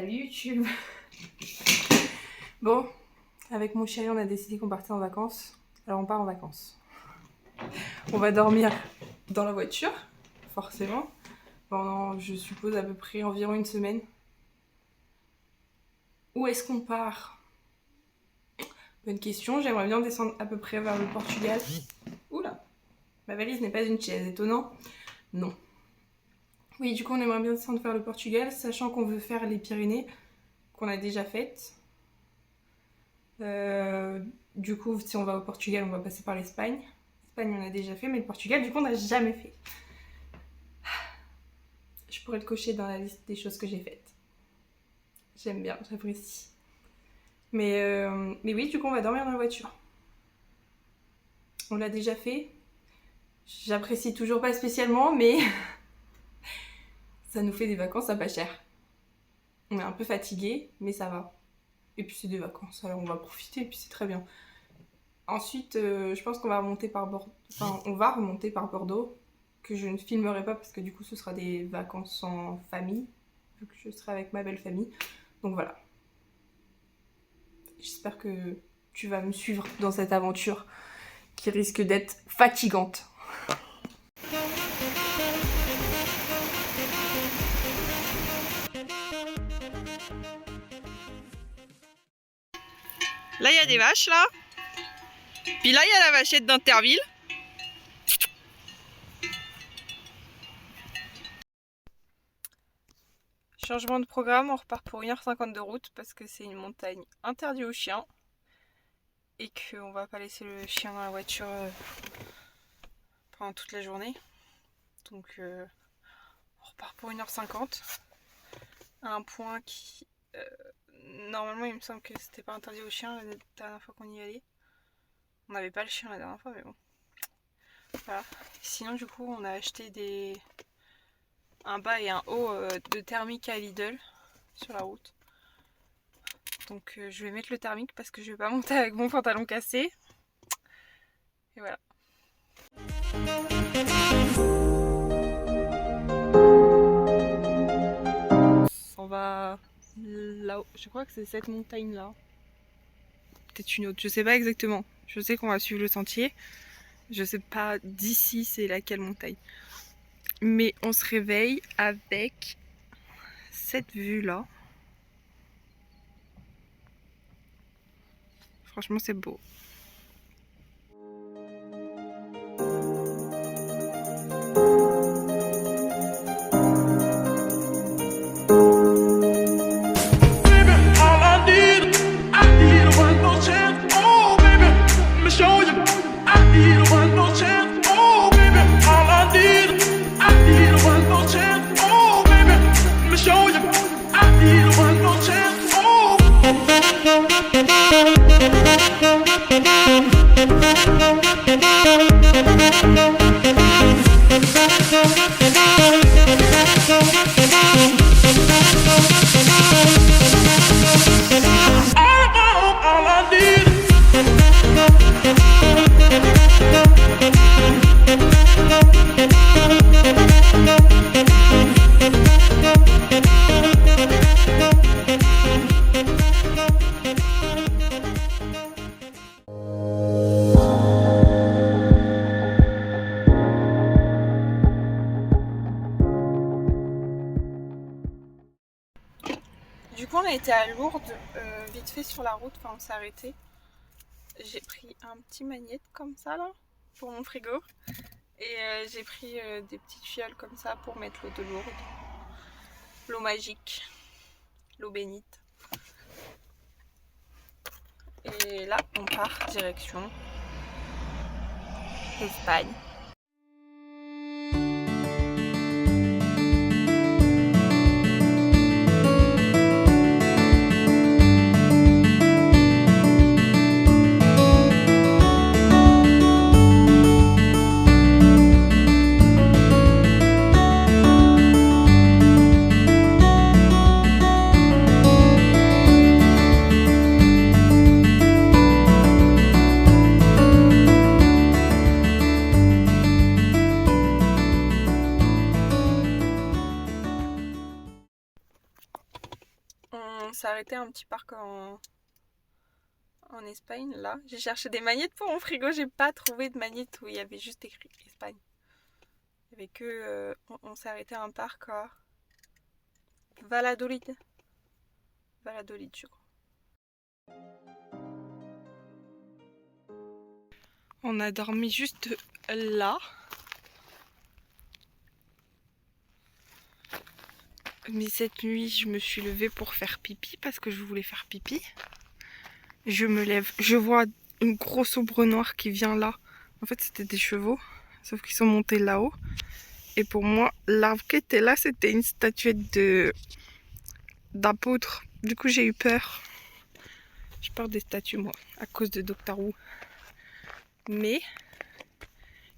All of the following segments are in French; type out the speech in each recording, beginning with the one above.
Salut YouTube. Bon, avec mon chéri on a décidé qu'on partait en vacances. Alors on part en vacances. On va dormir dans la voiture, forcément, pendant je suppose à peu près environ une semaine. Où est-ce qu'on part? Bonne question, j'aimerais bien descendre à peu près vers le Portugal. Oula, ma valise n'est pas une chaise, étonnant. Non. Oui, du coup on aimerait bien descendre vers le Portugal, sachant qu'on veut faire les Pyrénées, qu'on a déjà faites. Du coup, si on va au Portugal, on va passer par l'Espagne. L'Espagne, on a déjà fait, mais le Portugal, du coup, on n'a jamais fait. Je pourrais le cocher dans la liste des choses que j'ai faites. J'aime bien, j'apprécie. Mais oui, du coup, on va dormir dans la voiture. On l'a déjà fait. J'apprécie toujours pas spécialement, mais ça nous fait des vacances à pas cher. On est un peu fatigué, mais ça va. Et puis c'est des vacances, alors on va profiter, et puis c'est très bien. Ensuite, je pense qu'on va remonter par Bordeaux. Enfin, on va remonter par Bordeaux, que je ne filmerai pas parce que du coup ce sera des vacances en famille, vu que je serai avec ma belle famille. Donc voilà. J'espère que tu vas me suivre dans cette aventure qui risque d'être fatigante. Là, il y a des vaches, là. Puis là, il y a la vachette d'Interville. Changement de programme, on repart pour 1h50 de route parce que c'est une montagne interdite aux chiens. Et qu'on va pas laisser le chien dans la voiture pendant toute la journée. Donc, on repart pour 1h50. À un point qui... normalement, il me semble que c'était pas interdit aux chiens la dernière fois qu'on y allait. On n'avait pas le chien la dernière fois, mais bon. Voilà. Sinon, du coup, on a acheté un bas et un haut de thermique à Lidl sur la route. Donc, je vais mettre le thermique parce que je vais pas monter avec mon pantalon cassé. Et voilà. On va là-haut. Je crois que c'est cette montagne-là. Peut-être une autre, je sais pas exactement. Je sais qu'on va suivre le sentier. Je sais pas d'ici c'est laquelle montagne. Mais on se réveille avec cette vue-là. Franchement, c'est beau. Du coup, on a été à Lourdes, vite fait sur la route, enfin on s'est arrêté. J'ai pris un petit magnète comme ça là, pour mon frigo. Et j'ai pris des petites fioles comme ça pour mettre l'eau de Lourdes. L'eau magique, l'eau bénite. Et là, on part direction Espagne. s'est arrêté à un petit parc en Espagne, là. J'ai cherché des magnettes pour mon frigo, j'ai pas trouvé de magnettes où il y avait juste écrit Espagne. Il y avait que... on s'est arrêté à un parc à Valladolid. Valladolid, je crois. On a dormi juste là. Mais cette nuit, je me suis levée pour faire pipi parce que je voulais faire pipi. Je me lève, je vois une grosse ombre noire qui vient là. En fait, c'était des chevaux, sauf qu'ils sont montés là-haut. Et pour moi, l'arbre qui était là, c'était une statuette d'apôtre. Du coup, j'ai eu peur. J'ai peur des statues, moi, à cause de Doctor Who. Mais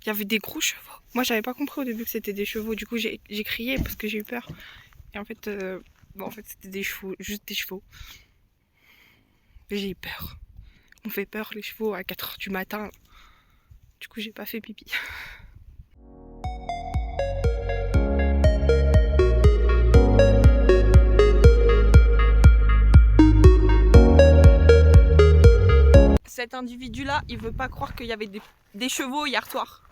il y avait des gros chevaux. Moi, j'avais pas compris au début que c'était des chevaux. Du coup, j'ai crié parce que j'ai eu peur. Et en fait, c'était des chevaux, juste des chevaux. Mais j'ai eu peur. On fait peur, les chevaux, à 4h du matin. Du coup, j'ai pas fait pipi. Cet individu-là, il veut pas croire qu'il y avait des chevaux hier soir.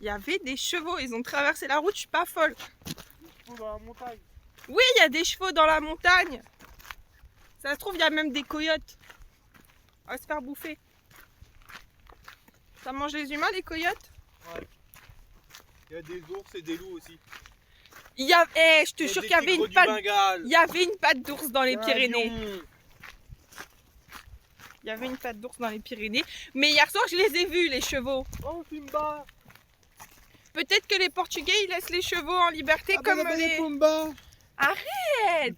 Il y avait des chevaux, ils ont traversé la route, je suis pas folle. Dans la montagne. Oui, il y a des chevaux dans la montagne. Ça se trouve, il y a même des coyotes. On va se faire bouffer. Ça mange les humains, les coyotes? Ouais. Il y a des ours et des loups aussi. Il y a... je te jure qu'il y avait une patte... Bengale. Il y avait une patte d'ours dans les Un Pyrénées. lion. Il y avait une patte d'ours dans les Pyrénées. Mais hier soir, je les ai vus, les chevaux. Oh, Pumba. Peut-être que les Portugais, ils laissent les chevaux en liberté comme les... Pumba. Arrête!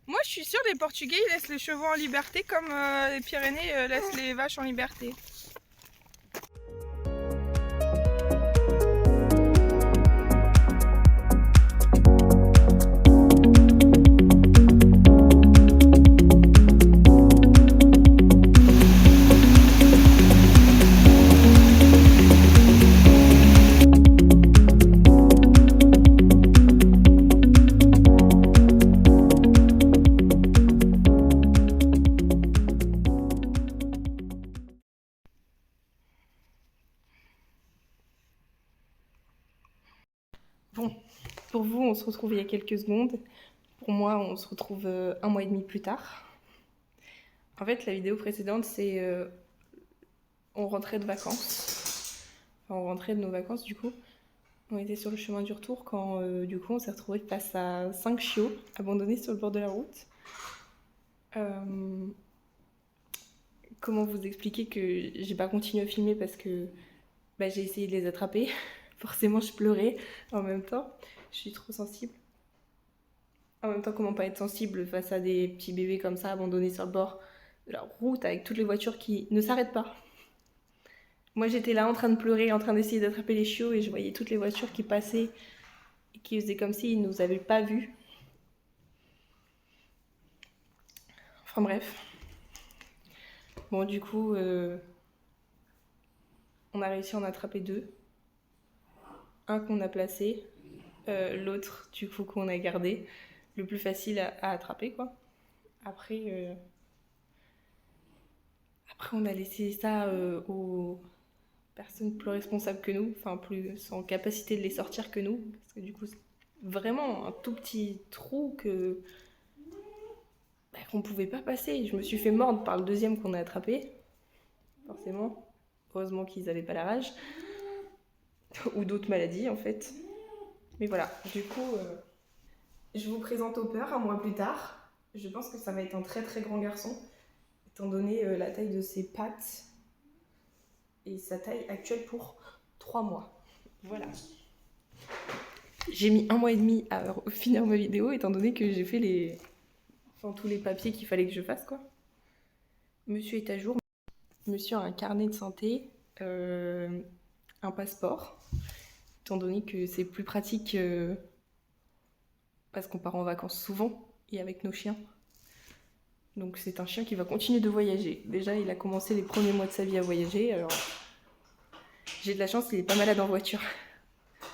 Moi, je suis sûre que les Portugais, ils laissent les chevaux en liberté comme les Pyrénées laissent les vaches en liberté. Bon, pour vous, on se retrouve il y a quelques secondes. Pour moi, on se retrouve 1 mois et demi plus tard. En fait, la vidéo précédente, c'est... on rentrait de vacances. Enfin, on rentrait de nos vacances, du coup. On était sur le chemin du retour quand, du coup, on s'est retrouvé face à 5 chiots abandonnés sur le bord de la route. Comment vous expliquer que j'ai pas continué à filmer parce que j'ai essayé de les attraper. Forcément, je pleurais en même temps. Je suis trop sensible. En même temps, comment pas être sensible face à des petits bébés comme ça, abandonnés sur le bord de la route, avec toutes les voitures qui ne s'arrêtent pas. Moi, j'étais là en train de pleurer, en train d'essayer d'attraper les chiots, et je voyais toutes les voitures qui passaient et qui faisaient comme s'ils ne nous avaient pas vus. Enfin bref. Bon, du coup, on a réussi à en attraper 2. Un qu'on a placé, l'autre du coup qu'on a gardé, le plus facile à attraper quoi. Après on a laissé ça aux personnes plus responsables que nous, enfin plus en capacité de les sortir que nous, parce que du coup c'est vraiment un tout petit trou qu'on pouvait pas passer. Je me suis fait mordre par le deuxième qu'on a attrapé, forcément. Heureusement qu'ils avaient pas la rage. Ou d'autres maladies en fait. Mais voilà, du coup, je vous présente Hopper 1 mois plus tard. Je pense que ça va être un très très grand garçon, étant donné la taille de ses pattes et sa taille actuelle pour 3 mois. Voilà. J'ai mis 1 mois et demi à finir ma vidéo, étant donné que j'ai fait tous les papiers qu'il fallait que je fasse quoi. Monsieur est à jour. Monsieur a un carnet de santé, un passeport, étant donné que c'est plus pratique parce qu'on part en vacances souvent et avec nos chiens. Donc c'est un chien qui va continuer de voyager. Déjà, il a commencé les premiers mois de sa vie à voyager, alors j'ai de la chance, il est pas malade en voiture. Parce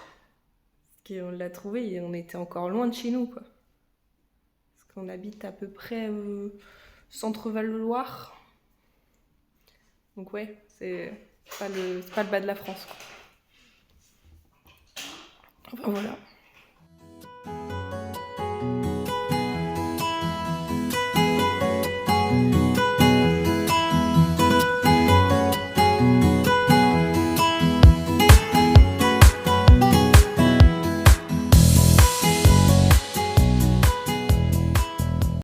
qu'on l'a trouvé et on était encore loin de chez nous, quoi. Parce on habite à peu près centre Val-de-Loire. Donc ouais, c'est pas le bas de la France, quoi. Enfin voilà.